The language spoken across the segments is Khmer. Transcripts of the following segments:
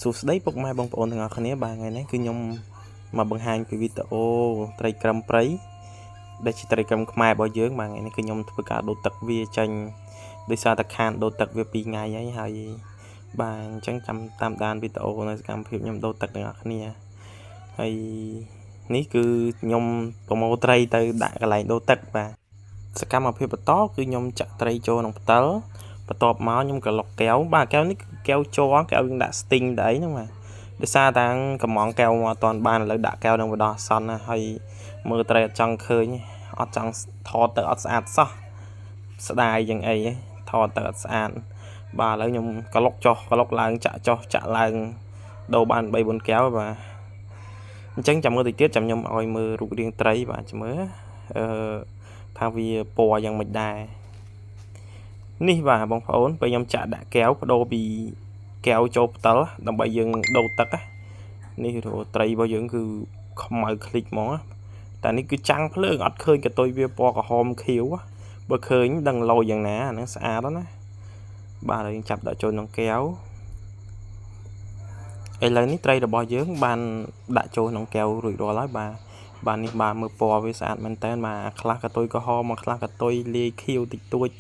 សួស្តីពុកម៉ែបងប្អូនទាំងអស់គ្នាបាទថ្ងៃនេះគឺខ្ញុំមកបង្ហាញពីវីដេអូត្រីក្រឹមព្រៃដែលជាត្រីក្រឹមខ្មែររបស់យើងបាទថ្ងៃនេះគឺខ្ញុំធ្វើការដូរទឹកវាចេញដោយសារតែខានដូរទឹកវា2ថ្ងៃហើយបាទអញ្ចឹងតាមដានវីដេអូនៅសកម្មភាពខ្ញុំដូរទឹកទាំងអស់គ្នាហើយនេះគឺខ្ញុំប្រមូលត្រីទៅដាក់កន្លែងដូរទឹកបាទសកម្មភាពបន្តគឺខ្ញុំចាក់ត្រីចូលក្នុងផ្តិលបន្ទាប់មកខ្ញុំក៏លុកកែវបាទកែវនេះកែវជ័រកែវយើងដាក់ sting ទៅអីហ្នឹងបាទដោយសារតាំងកំងកែវមកអត់ទាន់បានឥឡូវដាក់កែវនឹងបដោះអសន្នណាហើយមើលត្រីអត់ចង់ឃើញអត់ចង់ថតទៅអត់ស្អាតសោះស្ដាយយ៉ាងអីថតទៅអត់ស្អាតបាទឥឡូវខ្ញុំក៏លុកចុះក៏លុកឡើងចាក់ចុះចាក់ឡើងដូរបាន 3-4 កែវបាទអញ្ចឹងចាំមើលតិចទៀតចាំខ្ញុំឲ្យមើលរូបរាងត្រីបាទចាំមើលថាវាពណ៌យ៉ាងម៉េចដែរនេះបាទបងប្អូនពេលខ្ញុំចាក់ដាក់កែវបដូរពីកែវចូលផ្តិលដើម្បីយើងដូរទឹកនេះត្រីរបស់យើងគឺខ្មៅឃ្លិចហ្មងតែនេះគឺចាំងភ្លើងអត់ឃើញកតុយវាពណ៌ក្រហមខៀវបើឃើញដឹងឡូយ៉ាងណាអាហ្នឹងស្អាតណាបាទយើងចាប់ដាក់ចូលក្នុងកែវឥឡូវនេះត្រីរបស់យើងបានដាក់ចូលក្នុងកែវរួចរាល់ហើយបាទនេះបាទមើលពណ៌វាស្អាតមែនតើបាទខ្លះកតុយក្រហមមកខ្លះកតុយលាយខៀវតិចតួច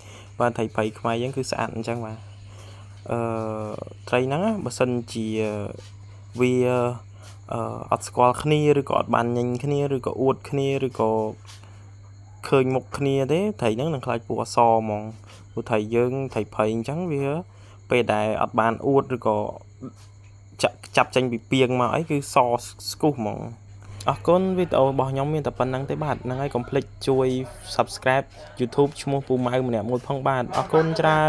បាទត្រីព្រៃខ្មែរយើងគឺស្អាតអញ្ចឹងបាទត្រីហ្នឹងបើសិនជាវាអត់ស្គាល់គ្នាឬក៏អត់បានញញគ្នាឬក៏អួតគ្នាឬក៏ឃើញមុខគ្នាទេត្រីហ្នឹងនឹងខ្លាចពណ៌សហ្មងព្រោះត្រីយើងត្រីព្រៃអញ្ចឹងវាពេលដែលអត់បានអួតឬក៏ចាប់ចេញពីពីងមកអីគឺសស្គុះហ្មងអរគុណវីដេអូរបស់ខ្ញុំមានតែប៉ុណ្្នឹងទេបាទហ្នឹងហើយកុំភ្លេចជួយ Subscribe YouTube ឈ្មោះពូម៉ៅម្នាក់មួយផងបាទអរគុណច្រើន